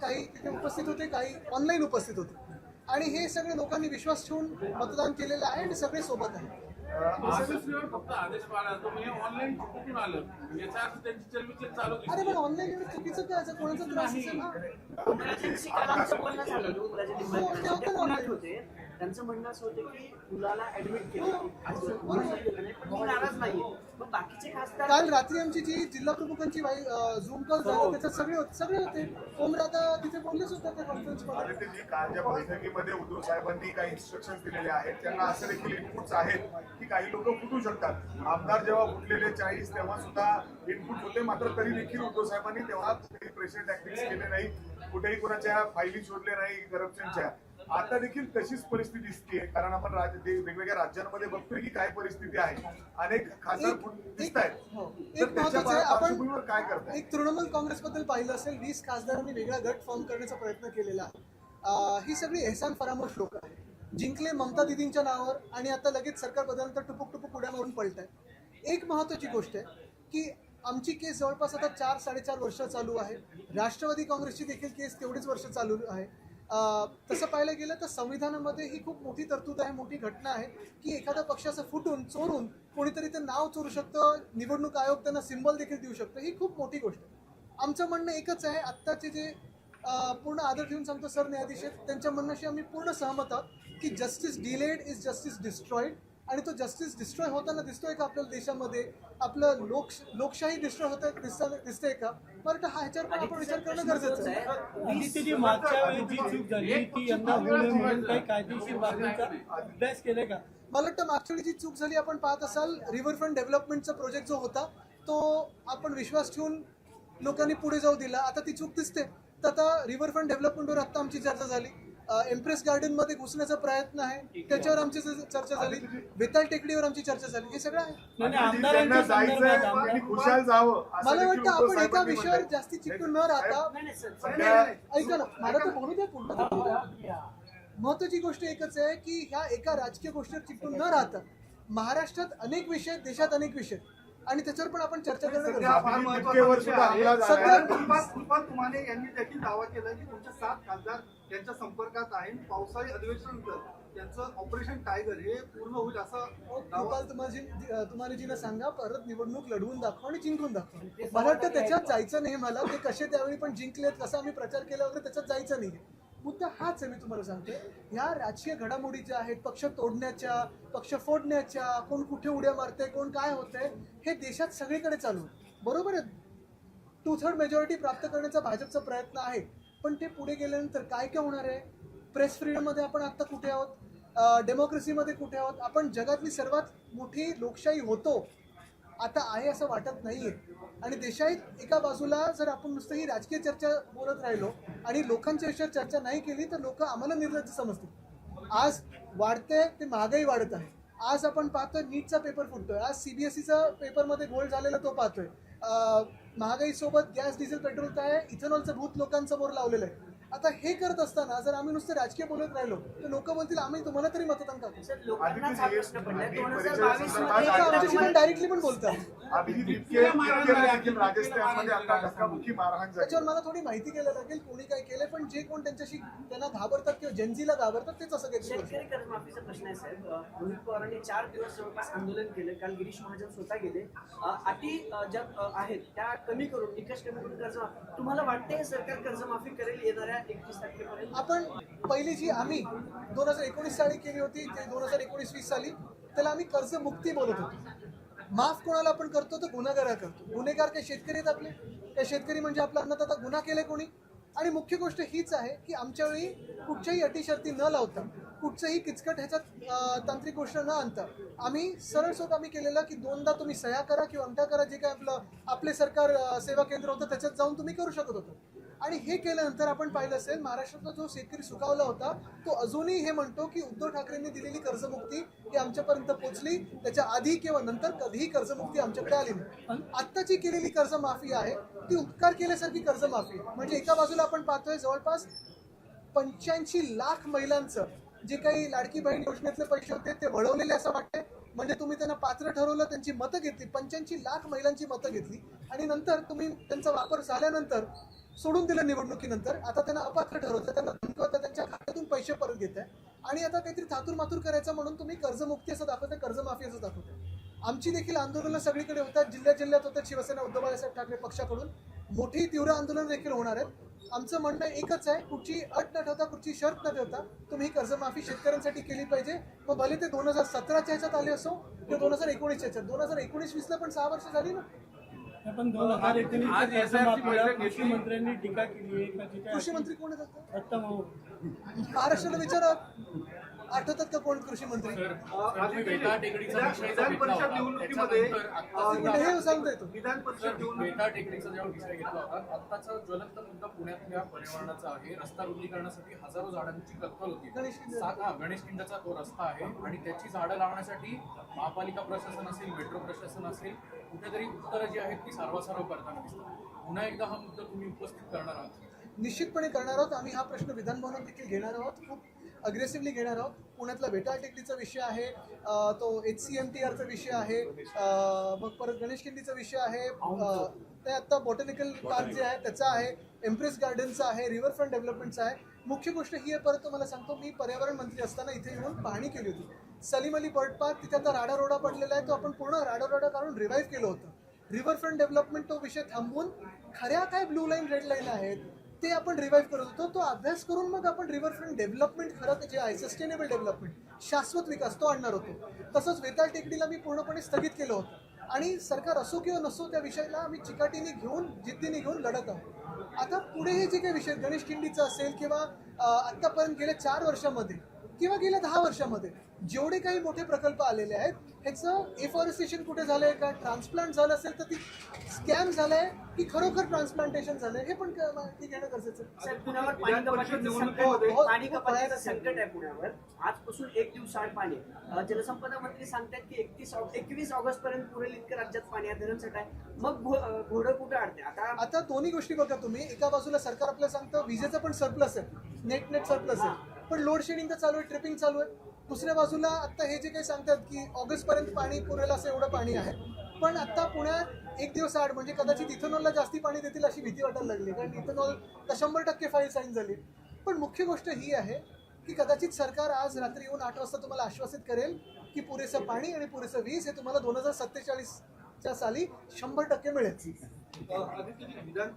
काही तिथे उपस्थित होते, काही ऑनलाईन उपस्थित होते आणि हे सगळे लोकांनी विश्वास ठेवून मतदान केलेलं आहे आणि सगळे सोबत आहे. फक्त आदेश पाळला तो मी ऑनलाईन कुठून आलं याचा अर्थ त्यांची चलबिचल चालू अरे पण ऑनलाईन एवढं चुकीचं काय आहे? कोणाचा त्रास असेल ना त्यांचं म्हणणं असं होतं की मुलाला ऍडमिट केलं नाराज नाहीये. मग बाकीचे खासदार काल रात्री आमची जी जिल्हा प्रमुखांची झूम कॉल झाला त्याच्यात सगळे होते. ओमराजा तिथे बोललेच होते त्या कॉन्फरन्समध्ये. काल ज्या बैठकीमध्ये उद्धव साहेबांनी काही इन्स्ट्रक्शन दिलेले आहेत त्यांना असे देखील इनपुट्स आहेत की काही लोक फुटू शकतात. आमदार जेव्हा फुटलेले 40 तेव्हा सुद्धा इनपुट होते, मात्र तरी देखील उद्धव साहेबांनी तेव्हा प्रेशर टॅक्टिक्स केले नाही, कुठेही कोणाच्या फायली शोधले नाही करप्शनच्या. आता देखील तशीच परिस्थिती दिसते, कारण आपण वेगवेगळ्या राज्यांमध्ये बघतोय की काय परिस्थिती आहे. अनेक खासदार दिसत आहेत. एक महत्वाचं आहे, आपण काय करताय? एक तृणमूल काँग्रेसबद्दल पाहिलं असेल, 20 खासदारांनी वेगळा गट फॉर्म करण्याचा प्रयत्न केलेला आहे. ही सगळी एहसान फरामोश लोक आहेत. जिंकले ममता दिदींच्या नावावर आणि आता लगेच सरकार बदलल्यानंतर टुपुक उड्या मारून पळत आहेत. एक महत्वाची गोष्ट आहे की आमची केस जवळपास आता 4-4.5 वर्ष चालू आहे. राष्ट्रवादी काँग्रेसची देखील केस तेवढीच वर्ष चालू आहे. तसं पाहायला गेलं तर संविधानामध्ये ही खूप मोठी तरतूद आहे, मोठी घटना आहे की एखाद्या पक्षाचं फुटून चोरून कोणीतरी ते नाव चोरू शकतं, निवडणूक आयोग त्यांना सिम्बॉल देखील देऊ शकतं. ही खूप मोठी गोष्ट आहे. आमचं म्हणणं एकच आहे, आत्ताचे जे पूर्ण आदर ठेवून सांगतो सरन्यायाधीश आहेत त्यांच्या म्हणण्याशी आम्ही पूर्ण सहमत आहोत की justice delayed is justice destroyed. आणि तो जस्टिस डिस्ट्रॉय होताना दिसतोय का आपल्या देशामध्ये? आपलं लोकशाही डिस्ट्रॉय होत दिसतंय का? मला ह्याच्यावर पण आपण विचार करणं गरजेचं आहे. मागच्या वेळी जी चूक झाली ती यंदा होऊ नये म्हणून काही कायदेशीर बाबींचा अभ्यास केलाय का? मला वाटतं मागच्या वेळी जी चूक झाली आपण पाहत असाल, रिव्हरफ्रंट डेव्हलपमेंटचा प्रोजेक्ट जो होता तो आपण विश्वास ठेवून लोकांनी पुढे जाऊ दिला. आता ती चूक दिसते. तर आता रिव्हरफ्रंट डेव्हलपमेंटवर आता आमची चर्चा झाली. एम्प्रेस गार्डन मध्ये घुसण्याचा प्रयत्न आहे त्याच्यावर आमची चर्चा झाली. वेताळ टेकडीवर आमची चर्चा झाली. हे सगळं आहे. मला वाटतं आपण एका विषयावर जास्ती चिकटून न राहता, ऐका ना मला तर बोलू द्या पुढे. महत्वाची गोष्ट एकच आहे की ह्या एका राजकीय गोष्टीवर चिकटून न राहता महाराष्ट्रात अनेक विषय आहेत, देशात अनेक विषय आहेत आणि त्याच्यावर पण आपण चर्चा करणं तुम्हाला यांनी देखील दावा केला की तुमचे 7 खासदार त्यांच्या संपर्कात आहेत. पावसाळी अधिवेशनानंतर त्यांचं ऑपरेशन टायगर हे पूर्ण होईल असं तुम्हाला जिला सांगा परत निवडणूक लढवून दाखवा आणि जिंकून दाखवा. मला वाटतं त्याच्यात जायचं नाही. मला ते कसे त्यावेळी पण जिंकलेत, कसा आम्ही प्रचार केला वगैरे त्याच्यात जायचं नाही. मुद्दा हाच आहे. मी तुम्हाला सांगते ह्या राजकीय घडामोडी ज्या आहेत, पक्ष तोडण्याच्या, पक्ष फोडण्याच्या, कोण कुठे उड्या मारते, कोण काय होतंय, हे देशात सगळीकडे चालू आहे. बरोबर आहे. 2/3 मेजॉरिटी प्राप्त करण्याचा भाजपचा प्रयत्न आहे. पण ते पुढे गेल्यानंतर काय काय होणार आहे? प्रेस फ्रीडममध्ये आपण आता कुठे आहोत? डेमोक्रेसीमध्ये कुठे आहोत? आपण जगातली सर्वात मोठी लोकशाही होतो आता आहे असं वाटत नाहीये. आणि देशात एका बाजूला जर आपण नुसतं ही राजकीय चर्चा बोलत राहिलो आणि लोकांच्या विषयावर चर्चा नाही केली तर लोक आम्हाला निर्लज्ज समजतील. आज वाढते ते महागाई वाढत आहे. आज आपण पाहतोय नीटचा पेपर फुटतोय. आज CBSEचा पेपरमध्ये गोल्ड झालेला तो पाहतोय. महागाईसोबत गॅस डिझेल पेट्रोल काय इथेनॉलचं भूत लोकांसमोर लावलेलं आहे. आता हे करत असताना जर आम्ही नुसतं राजकीय बोलत राहिलो तर लोक बोलतील आम्ही तुम्हाला तरी मतदान करतो. डायरेक्टली पण बोलतात. त्याच्यावर मला थोडी माहिती घ्यायला लागेल कोणी काय केलंय. पण जे कोण त्यांच्याशी त्यांना घाबरतात किंवा जनजीला घाबरतात तेच असं काही. शेतकरी कर्जमाफीचा प्रश्न आहे साहेब. रोहित पवारांनी 4 दिवस जवळपास आंदोलन केलं. काल गिरीश महाजन स्वतः गेले. अटी ज्या आहेत त्या कमी करून, निकष कमी करून कर्जमाफी. तुम्हाला वाटते सरकार कर्जमाफी करेल येणाऱ्या 31 तारखेपर्यंत? आपण पहिली जी आम्ही 2019 साली केली होती ते 2019-20 साली त्याला आम्ही कर्जमुक्ती बोलत होतो. माफ कोणाला आपण करतो तर गुन्हेगार करतो. गुन्हेगार काही शेतकरी आहेत आपले, काही शेतकरी म्हणजे आपला अन्नदाता. गुन्हा केले कोणी? आणि मुख्य गोष्ट हीच आहे की आमच्या वेळी कुठच्याही अटी शर्ती न लावता, कुठचंही किचकट ह्याच्यात तांत्रिक गोष्ट न आणता आम्ही सरळ सोट आम्ही केलेलं की 2दा तुम्ही सह्या करा किंवा अंगठा करा. जे काय आपले सरकार सेवा केंद्र होतं त्याच्यात जाऊन तुम्ही करू शकत होतो. आणि हे केल्यानंतर आपण पाहिलं असेल महाराष्ट्रातला जो शेतकरी सुखावला होता तो अजूनही हे म्हणतो की उद्धव ठाकरेंनी दिलेली कर्जमुक्ती ही आमच्यापर्यंत पोहोचली. त्याच्या आधी किंवा नंतर कधीही कर्जमुक्ती आमच्याकडे आली नाही. आत्ताची केलेली कर्जमाफी आहे ती उपकार केल्यासारखी कर्जमाफी. म्हणजे एका बाजूला आपण पाहतोय जवळपास 85 लाख महिलांचं जे काही लाडकी बहीण योजनेतले पैसे होते ते वळवलेले असं वाटते. म्हणजे तुम्ही त्यांना पात्र ठरवलं, त्यांची मतं घेतली, 85 लाख महिलांची मतं घेतली आणि नंतर तुम्ही त्यांचा वापर झाल्यानंतर सोडून दिलं निवडणुकीनंतर. आता त्यांना अपात्र ठरवतं, त्यांना धमकवतं, त्यांच्या खात्यातून पैसे परत घेत आहे आणि आता काहीतरी थातूर मातूर करायचं म्हणून तुम्ही कर्जमुक्ती असं दाखवताय, कर्जमाफी असं दाखवताय. आमची देखील आंदोलनं सगळीकडे होतात, जिल्ह्यात होतात. शिवसेना उद्धव बाळासाहेब ठाकरे पक्षाकडून मोठी तीव्र आंदोलन देखील होणार आहेत. आमचं म्हणणं एकच आहे, कुठची अट न ठेवता, कुठची शर्त न ठेवता तुम्ही कर्जमाफी शेतकऱ्यांसाठी केली पाहिजे. मग भले ते 2017च्या ह्याच्यात आले असो किंवा 2019च्या ह्याच्यात. 2019-20ला पण 6 वर्ष झाली ना. पण 2019 आज SRC बैठक कृषी घेतली. मंत्र्यांनी टीका केली आहे का तिथे कृषी मंत्री कोण आहेत आता? दत्ता भाऊ महाराष्ट्राला विचारा, आठवतात का कोण कृषी मंत्री? बेटा टेकडीचा विषय जो विधान घेतला परिषद होता, निवडणुकीमध्ये त्याच्यानंतर हे सांगता येतो. विधान परिषद निवडणूक बेटा टेकडीचा जेव्हा विषय घेतला होता, आत्ताचा ज्वलंत मुद्दा पुण्यातल्या पर्यावरणाचा आहे. रस्ता रुंदीकरणासाठी हजारो झाडांची कत्तल होती. गणेश खिंडाचा तो रस्ता आहे आणि त्याची झाडं लावण्यासाठी महापालिका प्रशासन असेल, मेट्रो प्रशासन असेल, कुठेतरी उत्तरं जी आहेत ती सारवासारव करताना दिसतात. पुन्हा एकदा हा मुद्दा तुम्ही उपस्थित करणार आहात? निश्चितपणे करणार आहोत. आम्ही हा प्रश्न विधान भवनात देखील घेणार आहोत, खूप अग्रेसिव्हली घेणार आहोत. पुण्यातला बेटा टेकडीचा विषय आहे, तो HCMTRचा विषय आहे, मग परत गणेश खिंडीचा विषय आहे, ते आता बॉटॅनिकल पार्क जे आहे त्याचा आहे, एम्प्रेस गार्डनचा आहे, रिव्हरफ्रंट डेव्हलपमेंटचा आहे. मुख्य गोष्ट ही आहे, परत तुम्हाला सांगतो, मी पर्यावरण मंत्री असताना इथे येऊन पाहणी केली होती. सलीम अली बर्ड पार्क, तिथे आता राडारोडा पडलेला आहे, तो आपण पूर्ण राडारोडा काढून रिवाईव्ह केलं होतं. रिव्हरफ्रंट डेव्हलपमेंट तो विषय थांबवून खऱ्या काय ब्लू लाईन रेड लाईन आहेत ते आपण रिवाईव्ह करत होतो. तो अभ्यास करून मग आपण रिव्हरफ्रंट डेव्हलपमेंट खरं जे आहे सस्टेनेबल डेव्हलपमेंट, शाश्वत विकास, तो आणणार होतो. तसंच वेताळ टेकडीला मी पूर्णपणे स्थगित केलं होतं आणि सरकार असो किंवा नसो त्या विषयाला आम्ही चिकाटीने घेऊन, जिद्दीने घेऊन लढत आहोत. आता पुढे हे जे काही विषय गणेश खिंडीचा असेल किंवा आत्तापर्यंत गेल्या 4 वर्षामध्ये किंवा गेल्या 10 वर्षामध्ये जेवढे काही मोठे प्रकल्प आलेले आहेत ह्याचं एफॉरेस्टेशन कुठे झालंय का, ट्रान्सप्लांट झालं असेल तर ती स्कॅम झालाय की खरोखर ट्रान्सप्लांटेशन झालंय हे पण ती घेणं गरजेचं आहे. साहेब, पुण्यावर पाणी कपातीचं संकट, पाणी कपातीचं संकट आहे पुण्यावर. आजपासून 1 दिवसाआड पाणी. जलसंपदा मंत्री सांगतात की 21 ऑगस्ट पर्यंत पुरेल इतकं राज्यात पाणी आहे, धरणसट आहे. मग घोडं कुठं अडते आता दोन्ही गोष्टी बघा तुम्ही. एका बाजूला सरकार आपल्याला सांगतं विजेचं पण सरप्लस आहे, नेट सरप्लस आहे, पण लोड शेडिंग तर चालू आहे, ट्रिपिंग चालू आहे. दुसऱ्या बाजूला आता हे जे काही सांगतात की ऑगस्ट पर्यंत पाणी पुरेल असं एवढं पाणी आहे, पण आता पुण्यात 1 दिवस आड म्हणजे कदाचित इथेनॉलला जास्ती पाणी देतील अशी भीती वाटायला लागली, कारण इथेनॉल तर 100% फाईल साईन झाली. पण मुख्य गोष्ट ही आहे की कदाचित सरकार आज रात्री येऊन 8 वाजता तुम्हाला आश्वासित करेल की पुरेसं पाणी आणि पुरेसं वीज हे तुम्हाला 2047च्या साली 100% मिळेल.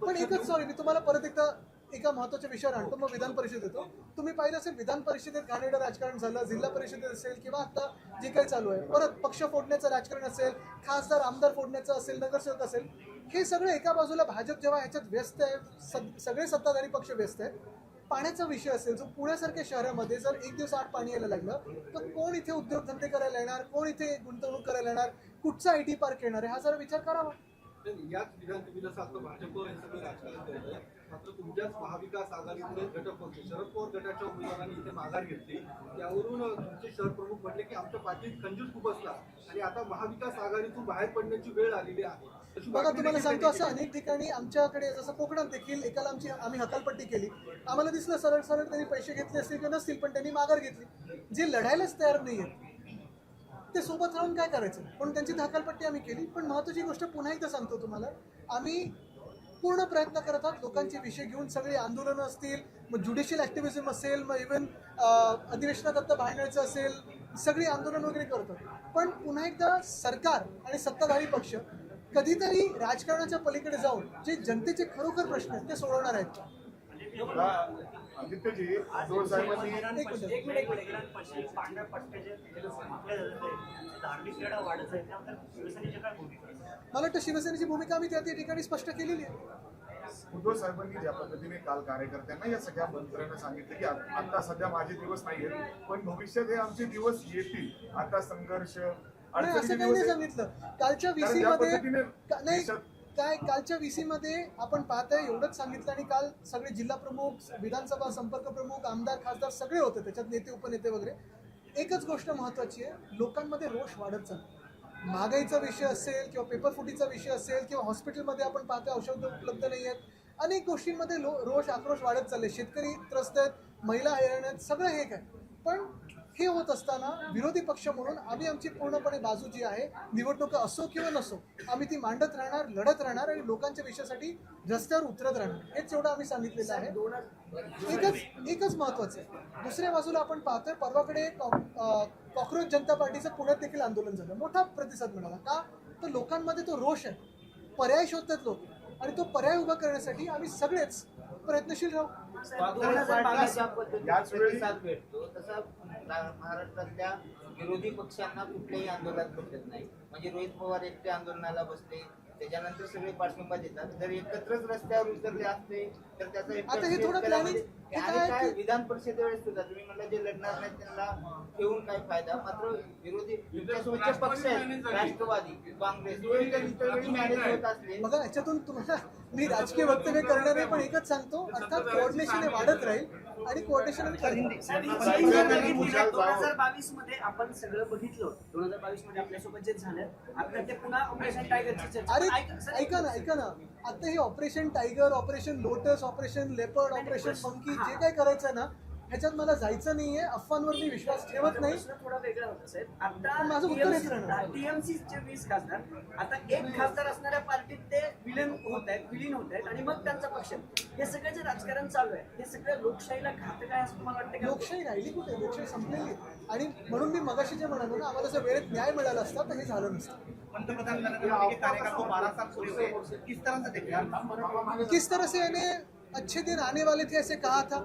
पण एकच सॉरी, मी तुम्हाला परत एकदा एका महत्त्वाच्या विषयावर आणतो, मग विधान परिषद येतो. तुम्ही पाहिलं असेल विधान परिषदेत घाणेरडं राजकारण झालं, जिल्हा परिषदेत असेल किंवा आता जे काही चालू आहे, परत पक्ष फोडण्याचं राजकारण असेल, खासदार आमदार फोडण्याचं असेल, नगरसेवक असेल, हे सगळं एका बाजूला भाजप जेव्हा ह्याच्यात व्यस्त आहे, सगळे सत्ताधारी पक्ष व्यस्त आहेत. पाण्याचा विषय असेल, जो पुण्यासारख्या शहरामध्ये जर 1 दिवस आड पाणी यायला लागलं तर कोण इथे उद्योगधंदे करायला येणार, कोण इथे गुंतवणूक करायला येणार, कुठचा IT पार्क येणार आहे, हा जरा विचार करावा. याच विधान तुम्ही जसं आता भाजपवर हे सगळं राजकारण करतोय, मात्र तुमच्याच महाविकास आघाडीतले घटक होते, शरद पवार गटाच्या उमेदवारांनी इथे माघार घेतली. त्यावरून तुमचे शहर प्रमुख म्हटले की आमच्या पाठीत खंजीर खूप असला आणि आता महाविकास आघाडीतून बाहेर पडण्याची वेळ आलेली आहे. बघा, तुम्हाला सांगतो असं अनेक ठिकाणी आमच्याकडे जसं कोकणात देखील एकाला आम्ही हकालपट्टी केली, आम्हाला दिसलं सरळ सरळ त्यांनी पैसे घेतले असतील किंवा नसतील, पण त्यांनी माघार घेतली. जे लढायलाच तयार नाही आहेत ते सोबत राहून काय करायचं, पण त्यांची हकालपट्टी आम्ही केली. पण महत्त्वाची गोष्ट पुन्हा एकदा सांगतो तुम्हाला, आम्ही पूर्ण प्रयत्न करत आहोत लोकांचे विषय घेऊन. सगळे आंदोलनं असतील, मग ज्युडिशियल ॲक्टिव्हिझम असेल, मग इव्हन अधिवेशनात आता बाहेरचं असेल, सगळी आंदोलन वगैरे करतो. पण पुन्हा एकदा सरकार आणि सत्ताधारी पक्ष कधीतरी राजकारणाच्या पलीकडे जाऊन जे जनतेचे खरोखर प्रश्न आहेत ते सोडवणार आहेत. आदित्यजी, उद्धव साहेबांनी एक मिनिट पांढऱ्या पट्ट्याचे धार्मिक लढा वाढत आहे, त्यानंतर शिवसेनेची काय भूमिका? मला वाटतं शिवसेनेची भूमिका आम्ही त्या ठिकाणी स्पष्ट केलेली आहे. उद्धव साहेबांनी ज्या पद्धतीने काल कार्यकर्त्यांना या सगळ्या मंत्र्यांना सांगितलं की आता सध्या माझे दिवस नाही आहेत, पण भविष्यात हे आमचे दिवस येतील. आता संघर्ष नाही, असं काही नाही सांगितलं. कालच्या VC मध्ये कालच्या VC मध्ये आपण पाहताय एवढंच सांगितलं, आणि काल सगळे जिल्हा प्रमुख, विधानसभा संपर्क प्रमुख, आमदार खासदार सगळे होते, त्याच्यात नेते उपनेते वगैरे. एकच गोष्ट महत्वाची आहे, लोकांमध्ये रोष वाढत चालला. महागाईचा विषय असेल किंवा पेपर फुटीचा विषय असेल किंवा हॉस्पिटलमध्ये आपण पाहतोय औषध उपलब्ध नाही आहेत, अनेक गोष्टींमध्ये रोष आक्रोश वाढत चालले. शेतकरी त्रस्त आहेत, महिला हैराण आहेत, सगळं हे काय. पण हे होत असताना विरोधी पक्ष म्हणून आम्ही आमची पूर्णपणे बाजू जी आहे, निवडणुका असो किंवा नसो, आम्ही ती मांडत राहणार, लढत राहणार आणि लोकांच्या विषयासाठी रस्त्यावर उतरत राहणार. हेच एवढं आम्ही सांगितलेलं आहे. एकच महत्वाचं आहे, दुसऱ्या बाजूला आपण पाहतोय परवाकडे कॉक्रोच जनता पार्टीचं पुण्यात देखील आंदोलन झालं, मोठा प्रतिसाद मिळाला. का तर लोकांमध्ये तो रोष आहे, पर्याय शोधतात लोक, आणि तो पर्याय उभा करण्यासाठी आम्ही सगळेच प्रयत्नशील राहू. याच प्रतिसाद भेटतो तसा महाराष्ट्रातल्या विरोधी पक्षांना कुठल्याही आंदोलनात भेटत नाही. म्हणजे रोहित पवार एकटे आंदोलनाला बसले, त्याच्यानंतर सगळे पाठिंबा देतात. जर एकत्रच रस्त्यावर उतरले असते तर त्याचा आता हे थोडं प्लॅनिंग काय विधान परिषदे वेळेस सुद्धा तुम्ही म्हणलं जे लढणार नाही त्यांना ठेवून काय फायदा. मात्र विरोधी तुमच्यासोबतचे पक्ष आहेत, राष्ट्रवादी, काँग्रेस, मॅनेज होत असले. बघा, याच्यातून तुम्हाला मी राजकीय वक्तव्य करणार नाही, पण एकच सांगतो, अर्थात कोऑर्डिनेशन हे वाढत राहील आणि कोऑर्डिनेशन 2022 मध्ये आपण सगळं बघितलं. 2022 मध्ये आपल्यासोबत जे झालं, आता ते पुन्हा ऑपरेशन टायगरची चर्चा. अरे ऐका ना, आता हे operation tiger, operation lotus, operation leopard, operation monkey जे काय करायचं ना, ह्याच्यात मला जायचं नाहीये. अफवांवर मी विश्वास ठेवत नाही. थोडा वेगळा होता साहेब. माझं उत्तर हेच राहणार. टीएमसीचे 20 खासदार, आता एक खासदार असणाऱ्या पार्टीत ते विलीन होत आहेत आणि मग त्यांचा पक्ष. हे सगळं जे राजकारण चालू आहे, हे सगळं लोकशाहीला घातक आहे असं तुम्हाला वाटतं का? लोकशाही राहिली कुठे? लोकशाही संपलेली. आणि म्हणून मी मगाशी जे म्हणालो ना, आम्हाला जर वेळेत न्याय मिळाला असता तर हे झालं नसतं. पंतप्रधान नरेंद्र मोदी के कार्यकाल को 12 साल पूरे हुए, किस तरह से देखते हैं? किस तरह से यानी अच्छे दिन आने वाले थे ऐसे कहा था,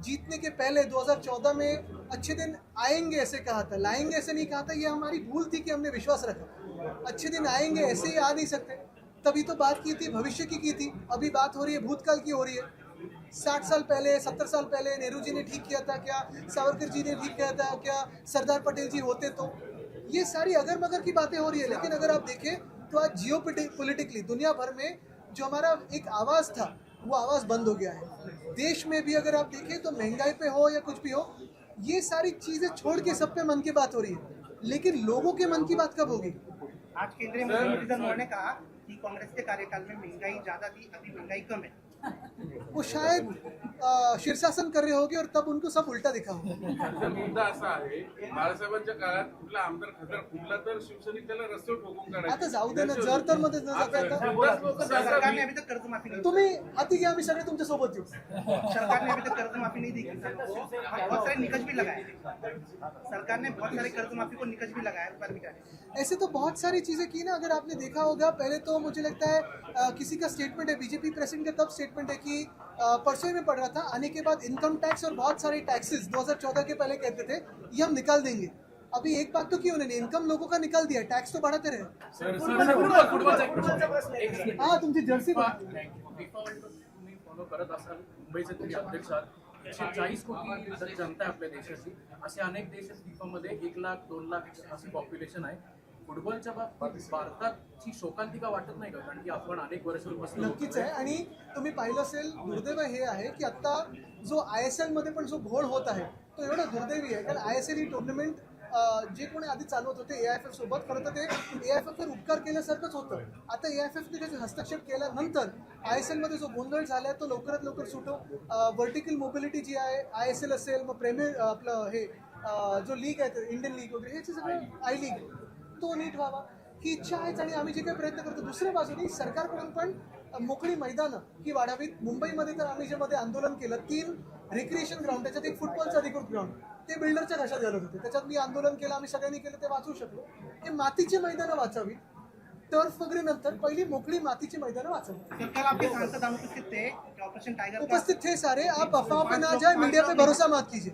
जीतने के पहले 2014 में अच्छे दिन आएंगे ऐसे कहा था, लाएंगे ऐसे नहीं कहा था. ये हमारी भूल थी कि हमने विश्वास रखा. अच्छे दिन आएंगे ऐसे ही आ नहीं सकते. तभी तो बात की थी, भविष्य की थी. अभी बात हो रही है भूतकाल की हो रही है. 60 साल पहले, 70 साल पहले नेहरू जी ने ठीक किया था क्या? सावरकर जी ने ठीक किया था क्या? सरदार पटेल जी होते तो? ये सारी अगर मगर की बातें हो रही है. लेकिन अगर आप देखें तो आज जियो पॉलिटिकली दुनिया भर में जो हमारा एक आवाज़ था, वो आवाज़ बंद हो गया है. देश में भी अगर आप देखें तो महंगाई पे हो या कुछ भी हो, ये सारी चीज़ें छोड़ के सब पे मन की बात हो रही है. लेकिन लोगों के मन की बात कब होगी? आज केंद्रीय मंत्री मुरलीधर मोहोळ ने कहा कि कांग्रेस के कार्यकाल में महंगाई ज्यादा थी, अभी महंगाई कम है. वो शायद शीर्षासन कर रहे होगे और तब उनको सब उल्टा दिखा होगा. मुद्दा असा आहे, बाळासाहेबांच्या काळात कुठला आमदार खासदार फुटला तर शिवसैनिक त्याला रस्त्यावर ठोकून काढायचे. आता जाऊ दे ना, जर तर मध्ये न जाता सरकार ने अभी तक कर्जमाफी नहीं तुम्ही हाती घ्या, आम्ही सगळे तुमच्या सोबत येऊ. सरकार ने अभी तक कर्जमाफी नहीं दी किसानों को. बहुत सारे निकष भी लगाए. सरकार ने बहुत सारे कर्जमाफी को निकष भी लगाया पर बिचारे. ऐसे तो बहुत सारी चीजें की ना. अगर आपने देखा होगा, पहले तो मुझे लगता है किसी का स्टेटमेंट है, बीजेपी प्रेसिडेंट का तब स्टेटमेंट है कि परसों में पढ़ रहा था, आने के बाद इनकम टैक्स और बहुत सारे टैक्सेस 2014 के पहले कहते थे ये हम निकाल देंगे. अभी एक बात तो की उन्होंने, इनकम लोगों का निकाल दिया, टैक्स तो बढ़ाते रहे. हाँ, तुमची जर्सी फिफा वर्ल्ड कप तुम्ही फॉलो करत असाल, मुंबईचे तुम्ही अध्यक्ष आहात. 140 कोटी जनता आहे आपल्या देशाची. असे अनेक देश आहेत फिफामध्ये 1 लाख 2 लाख अशी पॉप्युलेशन आहे. फुटबॉलच्या बाबतीत भारताची शोकांतिका वाटत नाही का? कारण की आपण अनेक वर्षांपासून नक्कीच आहे. आणि तुम्ही पाहिलं असेल, दुर्दैव हे आहे की आता जो ISL मध्ये पण जो घोळ होत आहे तो एवढा दुर्दैवी आहे. कारण ISL ही टुर्नामेंट जे कोणी आधी चालवत होते AIFF सोबत, खरं तर ते AIFF वर उपकार केल्यासारखंच होतं. आता AIFF ने त्याचे हस्तक्षेप केल्यानंतर ISL मध्ये जो गोंधळ झालाय तो लवकरात लवकर सुटो. व्हर्टिकल मोबिलिटी जी आहे, ISL असेल, मग प्रीमियर आपलं हे जो लीग आहे इंडियन लीग वगैरे, हे सगळे आय लीग, तो नीट व्हावा ही इच्छा आहेच. आणि आम्ही जे काही प्रयत्न करतो, दुसऱ्या बाजूने सरकारकडून पण मोकळी मैदानं ही वाढावीत. मुंबईमध्ये तर आम्ही ज्यामध्ये आंदोलन केलं, 3 रिक्रिएशन ग्राउंड, त्याच्यात एक फुटबॉलचं अधिकृत ग्राउंड, ते बिल्डरच्या घशात घालत होते. त्याच्यात मी आंदोलन केलं, आम्ही सगळ्यांनी केलं, ते वाचवू शकलो. हे मातीची मैदानं वाचावी, टर्फ वगैरे नंतर पहिली मोकळी मातीची मैदानं वाचावी. कल आपके सांसद अनुपस्थित थे ऑपरेशन टाइगर उपस्थित थे सारे. आप अफवाह पे ना जाए, मीडिया पे भरोसा मत कीजिए.